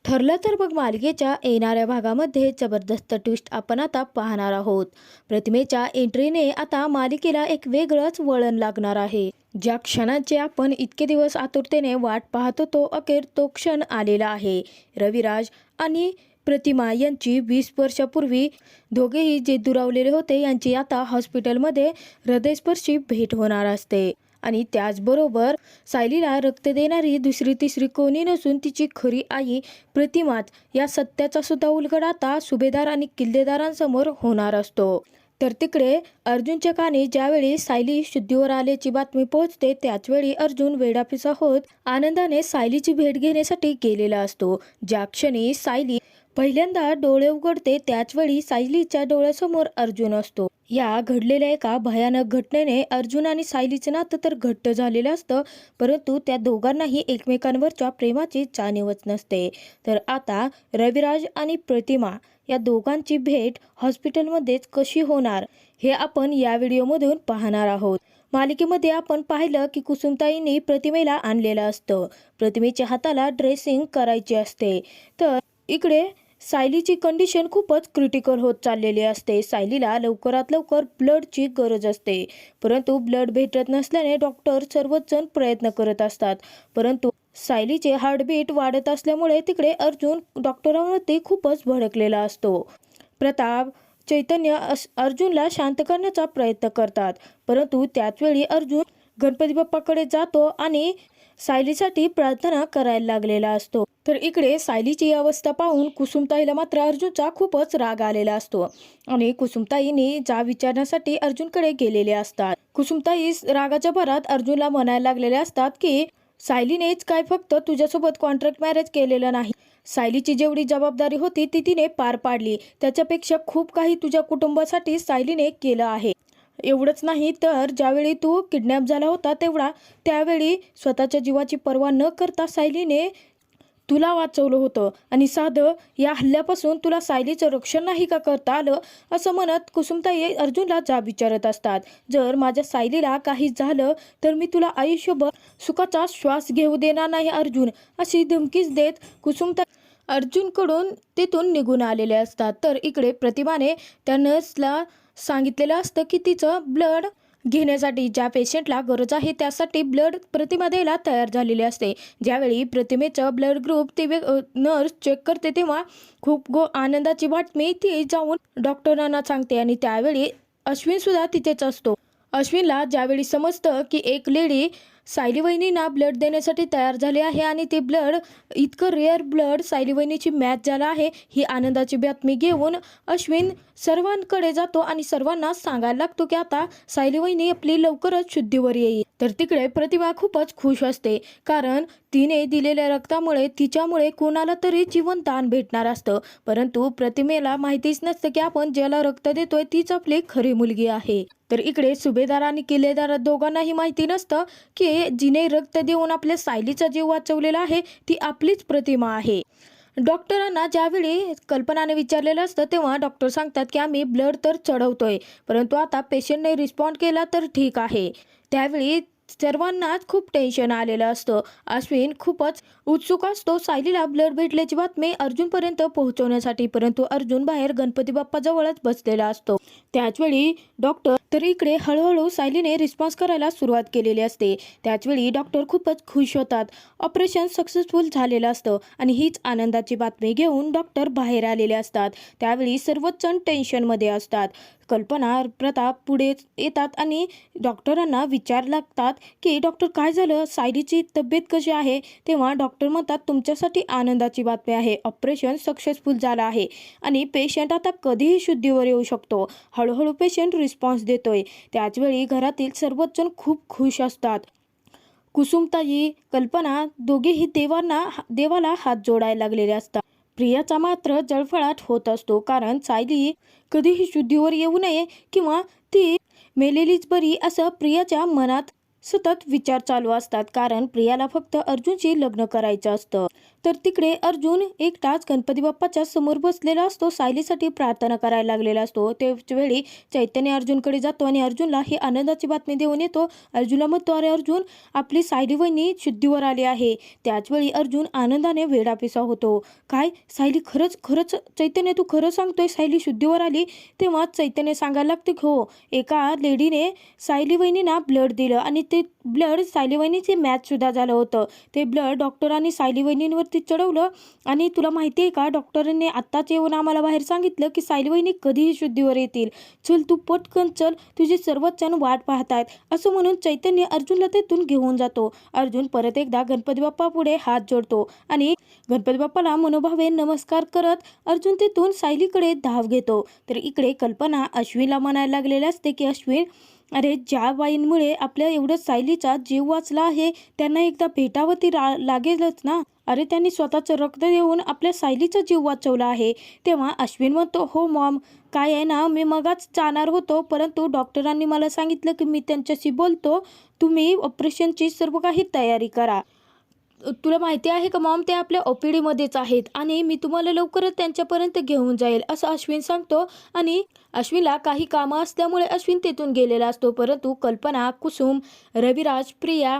ठरलं तर मग मालिकेच्या येणाऱ्या भागामध्ये जबरदस्त ट्विस्ट आपण आता पाहणार आहोत. प्रतिमेच्या एंट्रीने आता मालिकेला एक वेगळंच वळण लागणार आहे. ज्या क्षणाची आपण इतके दिवस आतुरतेने वाट पाहत होतो, अखेर तो क्षण आलेला आहे. रविराज आणि प्रतिमा यांची 20 वर्षापूर्वी दोघेही जे दुरावलेले होते यांची आता हॉस्पिटलमध्ये हृदयस्पर्शी भेट होणार असते. आणि त्याचबरोबर सायलीला रक्त देणारी दुसरी तिसरी कोणी नसून तिची खरी आई प्रतिमाच या सत्याचा सुद्धा उलगडा आता सुभेदार आणि किल्लेदारांसमोर होणार असतो. तर तिकडे अर्जुनच्या कानी ज्यावेळी सायली शुद्धीवर आल्याची बातमी पोहोचते त्याचवेळी अर्जुन वेडापिसा होत आनंदाने सायलीची भेट घेण्यासाठी गेलेला असतो. ज्या क्षणी सायली पहिल्यांदा डोळे उघडते त्याचवेळी सायलीच्या डोळ्यासमोर अर्जुन असतो. या घडलेल्या एका भयानक घटनेने अर्जुन आणि सायलीचं नातं तर घट्ट झालेलं असतं, परंतु त्या दोघांनाही एकमेकांवरच्या प्रेमाची जाणीवच नसते. तर आता रविराज आणि प्रतिमा या दोघांची भेट हॉस्पिटलमध्येच कशी होणार हे आपण या व्हिडिओमधून पाहणार आहोत. मालिकेमध्ये आपण पाहिलं की कुसुमताईंनी प्रतिमेला आणलेलं असतं. प्रतिमेच्या हाताला ड्रेसिंग करायची असते. तर इकडे सायलीची कंडिशन खूपच क्रिटिकल होत चाललेली असते. सायलीला लवकरात लवकर ब्लडची गरज असते, परंतु ब्लड भेटत नसल्याने डॉक्टर सर्वच जण प्रयत्न करत असतात. परंतु सायलीचे हार्टबीट वाढत असल्यामुळे तिकडे अर्जुन डॉक्टरांवरती खूपच भडकलेला असतो. प्रताप, चैतन्य अर्जुनला शांत करण्याचा प्रयत्न करतात, परंतु त्याचवेळी अर्जुन गणपती बाप्पाकडे जातो आणि सायलीसाठी प्रार्थना करायला लागलेला असतो. तर इकडे सायलीची अवस्था पाहून कुसुमताईला मात्र अर्जुनचा खूपच राग आलेला असतो आणि कुसुमताईंनी जा विचारण्यासाठी अर्जुनकडे गेलेले असतात. कुसुमताई रागाच्या भरात अर्जुनला म्हणायला लागलेले असतात की सायलीनेच काय फक्त तुझ्यासोबत कॉन्ट्रॅक्ट मॅरेज केलेलं नाही, सायलीची जेवढी जबाबदारी होती ती तिने पार पाडली, त्याच्यापेक्षा खूप काही तुझ्या कुटुंबासाठी सायलीने केलं आहे. एवढंच नाही तर ज्यावेळी तू किडनॅप झाला होता त्यावेळी स्वतःच्या जीवाची पर्वा न करता सायलीने तुला वाचवलं होतं आणि साधं या हल्ल्यापासून तुला सायलीचं रक्षण नाही का करता आलं, असं म्हणत कुसुमताई अर्जुनला जाब विचारत असतात. जर माझ्या सायलीला काही झालं तर मी तुला आयुष्यभर सुखाचा श्वास घेऊ देणार नाही अर्जुन, अशी धमकीच देत कुसुमताई अर्जुनकडून तिथून निघून आलेले असतात. तर इकडे प्रतिमाने त्या नर्सला सांगितलेलं असतं की तिचं ब्लड घेण्यासाठी ज्या पेशंटला गरज आहे त्यासाठी ब्लड प्रतिमा द्यायला तयार झालेली असते. ज्यावेळी प्रतिमेचं ब्लड ग्रुप ती नर्स चेक करते तेव्हा खूप आनंदाची बातमी ती जाऊन डॉक्टरांना सांगते आणि त्यावेळी अश्विन सुद्धा तिथेच असतो. अश्विनला ज्यावेळी समजतं की एक लेडी सायली वहिनींना ब्लड देण्यासाठी तयार झाली आहे आणि ते ब्लड इतकं रेअर ब्लड सायली वहिनीची मॅच झाला आहे, ही आनंदाची बातमी घेऊन अश्विन सर्वांकडे जातो आणि सर्वांना सांगायला लागतो की आता सायली वहिनी आपली लवकरच शुद्धीवर येईल. तर तिकडे प्रतिमा खूपच खुश असते, कारण तिने दिलेल्या रक्तामुळे तिच्यामुळे कोणाला तरी जीवनदान भेटणार असतं. परंतु प्रतिमेला माहितीच नसतं की आपण ज्याला रक्त देतोय तीच आपली खरी मुलगी आहे. तर इकडे सुभेदार आणि किल्लेदार दोघांनाही माहिती नसतं की जिने रक्त देऊन आपल्या सायलीचा जीव वाचवलेला आहे ती आपलीच प्रतिमा आहे. डॉक्टरांना ज्यावेळी कल्पनाने विचारलेलं असतं तेव्हा डॉक्टर सांगतात की आम्ही ब्लड तर चढवतोय, परंतु आता पेशंटने रिस्पॉन्ड केला तर ठीक आहे. त्यावेळी सर्वांनाच खूप टेन्शन आलेलं असतं. अश्विन खूपच उत्सुक असतो सायलीला ब्लड भेटल्याची बातमी अर्जुनपर्यंत पोहोचवण्यासाठी, परंतु अर्जुन बाहेर गणपती बाप्पा जवळच बसलेला असतो. त्याचवेळी डॉक्टर तर इकडे हळूहळू सायलीने रिस्पॉन्स करायला सुरुवात केलेली असते. त्याचवेळी डॉक्टर खूपच खुश होतात. ऑपरेशन सक्सेसफुल झालेलं असतं आणि हीच आनंदाची बातमी घेऊन डॉक्टर बाहेर आलेले असतात. त्यावेळी सर्वच जण टेन्शनमध्ये असतात. कल्पना, प्रताप पुढे येतात आणि डॉक्टरांना विचार लागतात की डॉक्टर काय झालं, सायलीची तब्येत कशी आहे. तेव्हा डॉक्टर म्हणतात तुमच्यासाठी आनंदाची बातमी आहे, ऑपरेशन सक्सेसफुल झालं आहे आणि पेशंट आता कधीही शुद्धीवर येऊ शकतो. हळूहळू पेशंट रिस्पॉन्स देतोय. त्याचवेळी घरातील सर्वच जण खूप खुश असतात. कुसुमताई, कल्पना दोघेही देवाला हात जोडायला लागलेले असतात. प्रियाचा मात्र जळफळाट होत असतो, कारण सायली कधीही शुद्धीवर येऊ नये किंवा ती मेलेलीच बरी असं प्रियाच्या मनात सतत विचार चालू असतात, कारण प्रियाला फक्त अर्जुनशी लग्न करायचं असतं. तर तिकडे अर्जुन एकटाच गणपती बाप्पाच्या समोर बसलेला असतो, सायलीसाठी प्रार्थना करायला लागलेला असतो. त्यावेळी चैतन्य अर्जुनकडे जातो आणि अर्जुनला ही आनंदाची बातमी देऊन येतो. अर्जुनला म्हणतो, अरे अर्जुन, आपली सायली वहिनी शुद्धीवर आली आहे. त्याचवेळी अर्जुन आनंदाने वेडापिसा होतो. काय सायली, खरंच खरंच चैतन्य, तू खरं सांगतोय, सायली शुद्धीवर आली? तेव्हा चैतन्य सांगायला लागते, हो, एका लेडीने सायली वहिनींना ब्लड दिलं आणि ते ब्लड सायली वहिनीचे मॅचसुद्धा झालं होतं. ते ब्लड डॉक्टरांनी सायली वहिनींवरती चढवलं आणि तुला माहिती आहे का, डॉक्टरांनी आत्ताच येऊन आम्हाला बाहेर सांगितलं की सायली वहिनी कधीही शुद्धीवर येतील. चल तू पटकन चल, तुझे सर्वच जण वाट पाहतायत. असं म्हणून चैतन्य अर्जुनला तेथून घेऊन जातो. अर्जुन परत एकदा गणपती बाप्पा पुढे हात जोडतो आणि गणपती बाप्पाला मनोभावे नमस्कार करत अर्जुन तेथून सायलीकडे धाव घेतो. तर इकडे कल्पना अश्विनला म्हणायला लागलेले असते की अश्विन, अरे ज्या बाईंमुळे आपल्या एवढं सायलीचा जीव वाचला आहे त्यांना एकदा भेटावं लागेलच ना. अरे त्यांनी स्वतःचं रक्त देऊन आपल्या सायलीचा जीव वाचवला आहे. तेव्हा अश्विन म्हणतो, हो मॉम, काय आहे ना, मी मगाच जाणार होतो, परंतु डॉक्टरांनी मला सांगितलं की मी त्यांच्याशी बोलतो, तुम्ही ऑपरेशनची सर्व काही तयारी करा. तुला माहिती आहे का मॉम, ते आपल्या OPD मध्येच आहेत आणि मी तुम्हाला लवकरच त्यांच्यापर्यंत घेऊन जाईल, असं अश्विन सांगतो. आणि अश्विनला काही कामं असल्यामुळे अश्विन तेथून गेलेला असतो. परंतु कल्पना, कुसुम, रविराज, प्रिया,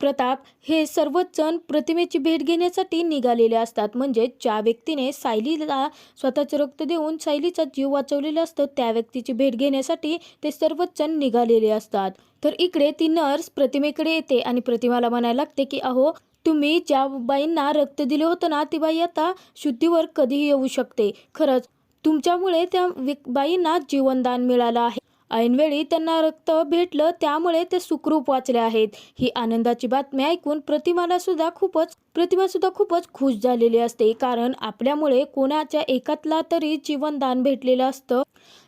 प्रताप हे सर्वच जण प्रतिमेची भेट घेण्यासाठी निघालेले असतात. म्हणजे ज्या व्यक्तीने सायलीला स्वतःचं रक्त देऊन सायलीचा जीव वाचवलेला असतो, त्या व्यक्तीची भेट घेण्यासाठी ते सर्वच जण निघालेले असतात. तर इकडे ती नर्स प्रतिमेकडे येते आणि प्रतिमाला म्हणायला लागते की अहो, तुम्ही ज्या बाईंना रक्त दिले होतं ना, ती बाई आता शुद्धीवर कधीही येऊ शकते. खरंच तुमच्यामुळे त्या बाईंना जीवनदान मिळालं आहे. ऐनवेळी त्यांना रक्त भेटलं, त्यामुळे ते सुखरूप वाचले आहेत. ही आनंदाची बातमी ऐकून प्रतिमा सुद्धा खूपच खुश झालेली असते, कारण आपल्यामुळे कोणाच्या एकातला तरी जीवनदान भेटलेलं असतं.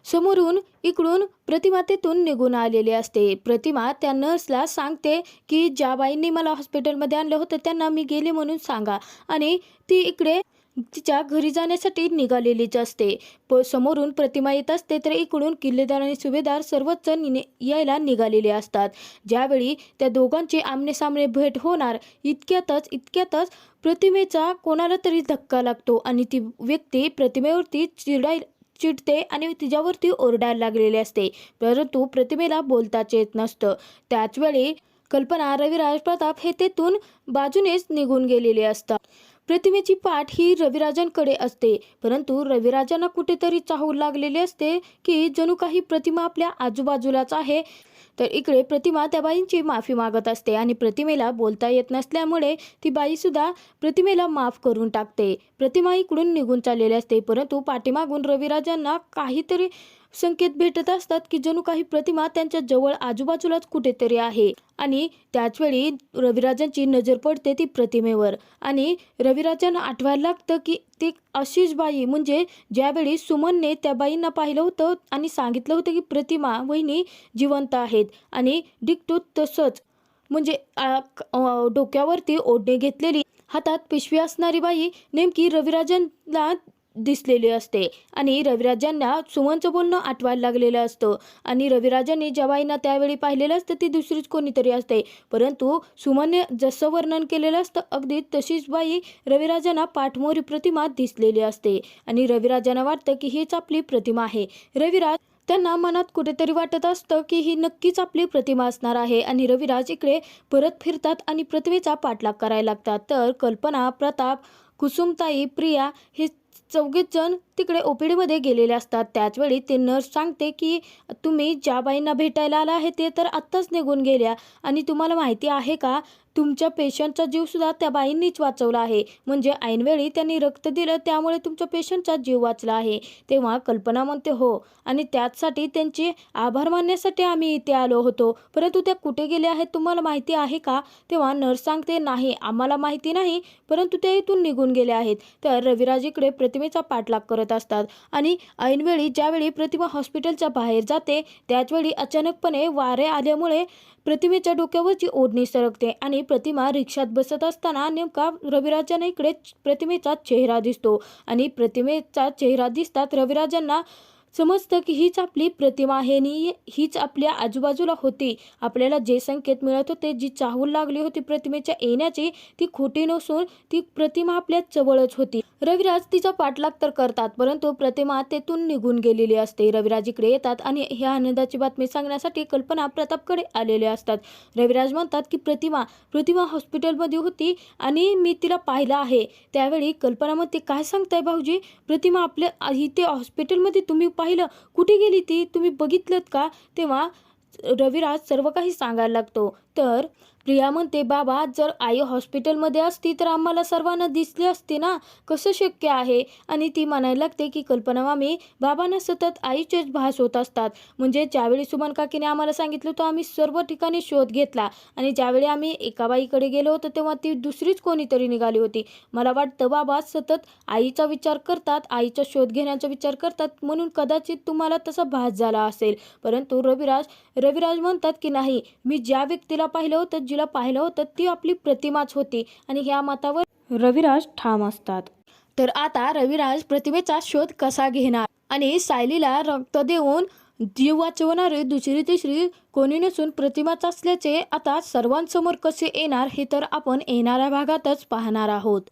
समोरून इकडून प्रतिमा तेथून निघून आलेली असते. प्रतिमा त्या नर्सला सांगते की ज्या बाईंनी मला हॉस्पिटलमध्ये आणलं होतं त्यांना मी गेले म्हणून सांगा. आणि ती इकडे तिच्या घरी जाण्यासाठी निघालेलीच असते. समोरून प्रतिमा येत असते, तर इकडून किल्लेदार आणि सुभेदार सर्वच जण यायला निघालेले असतात. ज्यावेळी त्या दोघांची आमनेसामने भेट होणार, इतक्यातच प्रतिमेचा कोणाला तरी धक्का लागतो आणि ती व्यक्ती प्रतिमेवरती चिडते आणि तिच्यावरती ओरडायला लागलेली असते. परंतु प्रतिमेला बोलताच येत नसतं. त्याचवेळी कल्पना, रविराज, प्रताप हे तेथून बाजूनेच निघून गेलेले असतात. प्रतिमेची पाठ ही रविराजांकडे असते, परंतु रविराजांना कुठेतरी चाहूल लागलेले असते की जणू काही प्रतिमा आपल्या आजूबाजूलाच आहे. तर इकडे प्रतिमा त्या बाईंची माफी मागत असते आणि प्रतिमेला बोलता येत नसल्यामुळे ती बाईसुद्धा प्रतिमेला माफ करून टाकते. प्रतिमा इकडून निघून चाललेली असते, परंतु पाठीमागून रविराजांना काहीतरी संकेत भेटत असतात की जणू काही प्रतिमा त्यांच्या जवळ आजूबाजूलाच कुठेतरी आहे. आणि त्याचवेळी रविराजांची नजर पडते ती प्रतिमेवर आणि रविराजांना आठवायला लागतं की ती अशीच बाई, म्हणजे ज्यावेळी सुमनने त्या बाईंना पाहिलं होतं आणि सांगितलं होतं की प्रतिमा वहिनी जिवंत आहेत. आणि डिक्टो तसंच, म्हणजे डोक्यावरती ओढणे घेतलेली, हातात पिशवी असणारी बाई नेमकी रविराजांना दिसलेली असते. आणि रविराजांना सुमनचं बोलणं आठवायला लागलेलं असतं आणि रविराजांनी ज्या बाईंना त्यावेळी पाहिलेलं असतं ती दुसरीच कोणीतरी असते, परंतु सुमनने जसं वर्णन केलेलं असतं अगदी तशीच बाई रविराजांना पाठमोरी प्रतिमा दिसलेली असते. आणि रविराजांना वाटतं की हीच आपली प्रतिमा आहे. रविराज त्यांना मनात कुठेतरी वाटत असतं की ही नक्कीच आपली प्रतिमा असणार आहे. आणि रविराज इकडे परत फिरतात आणि प्रतिमेचा पाठलाग करायला लागतात. तर कल्पना, प्रताप, कुसुमताई, प्रिया हे चौघेच जण तिकडे OPD मध्ये गेलेले असतात. त्याचवेळी ते नर्स सांगते की तुम्ही ज्या बाईंना भेटायला आला आहे ते तर आत्ताच निघून गेल्या आणि तुम्हाला माहिती आहे का, तुमच्या पेशंटचा जीवसुद्धा त्या बाईंनीच वाचवला आहे. म्हणजे ऐनवेळी त्यांनी रक्त दिलं, त्यामुळे तुमच्या पेशंटचा जीव वाचला आहे. तेव्हा कल्पना म्हणते, हो, आणि त्याचसाठी त्यांचे आभार मानण्यासाठी आम्ही इथे आलो होतो, परंतु त्या कुठे गेल्या आहेत तुम्हाला माहिती आहे का? तेव्हा नर्स सांगते, नाही, आम्हाला माहिती नाही, परंतु त्या इथून निघून गेल्या आहेत. तर रविराज इकडे प्रतिमेचा पाठलाग करत असतात आणि ऐनवेळी ज्यावेळी प्रतिमा हॉस्पिटलच्या बाहेर जाते त्याचवेळी अचानकपणे वारे आल्यामुळे प्रतिमेच्या डोक्यावरची ओढणी सरकते आणि प्रतिमा रिक्षात बसत असताना नेमका रविराजांना इकडे प्रतिमेचा चेहरा दिसतो. आणि प्रतिमेचा चेहरा दिसतात रविराजांना समजतं की हीच आपली प्रतिमा आहे आणि हीच आपल्या आजूबाजूला होती. आपल्याला जे संकेत मिळत होते, जी चाहूल लागली होती प्रतिमेच्या येण्याची, ती खोटी नसून ती प्रतिमा आपल्या जवळच होती. रविराज तिचा पाठलाग तर करतात, परंतु प्रतिमा तेथून निघून गेलेली असते. रविराज इकडे येतात आणि ह्या आनंदाची बातमी सांगण्यासाठी कल्पना प्रतापकडे आलेले असतात. रविराज म्हणतात की प्रतिमा हॉस्पिटलमध्ये होती आणि मी तिला पाहिलं आहे. त्यावेळी कल्पना म्हणते, काय सांगताय भाऊजी? प्रतिमा आपल्या इथे हॉस्पिटलमध्ये तुम्ही पाहिलं? कुठे गेली ती? तुम्ही बघितलत का? तेव्हा रविराज सर्व काही सांगायला लागतो. तर प्रिया म्हणते, बाबा जर आई हॉस्पिटलमध्ये असती तर आम्हाला सर्वांना दिसली असती ना, कसं शक्य आहे? आणि ती म्हणायला लागते की कल्पना मामी, बाबांना सतत आईचेच भास होत असतात. म्हणजे ज्यावेळी सुमन काकीने आम्हाला सांगितलं तर आम्ही सर्व ठिकाणी शोध घेतला आणि ज्यावेळी आम्ही एका बाईकडे गेलो होतो तेव्हा ती दुसरीच कोणीतरी निघाली होती. मला वाटतं बाबा सतत आईचा विचार करतात, आईचा शोध घेण्याचा विचार करतात, म्हणून कदाचित तुम्हाला तसा भास झाला असेल. परंतु रविराज म्हणतात की नाही, मी ज्या व्यक्तीला पाहिलं होतं, जिला पाहिलं होतं, ती आपली प्रतिमाच होती आणि ह्या मतावर रविराज ठाम असतात. तर आता रविराज प्रतिमेचा शोध कसा घेणार आणि सायलीला रक्त देऊन जीव वाचवणारे दुसरी तिसरी कोणी नसून प्रतिमाच असल्याचे आता सर्वांसमोर कसे येणार, हे तर आपण येणाऱ्या भागातच पाहणार आहोत.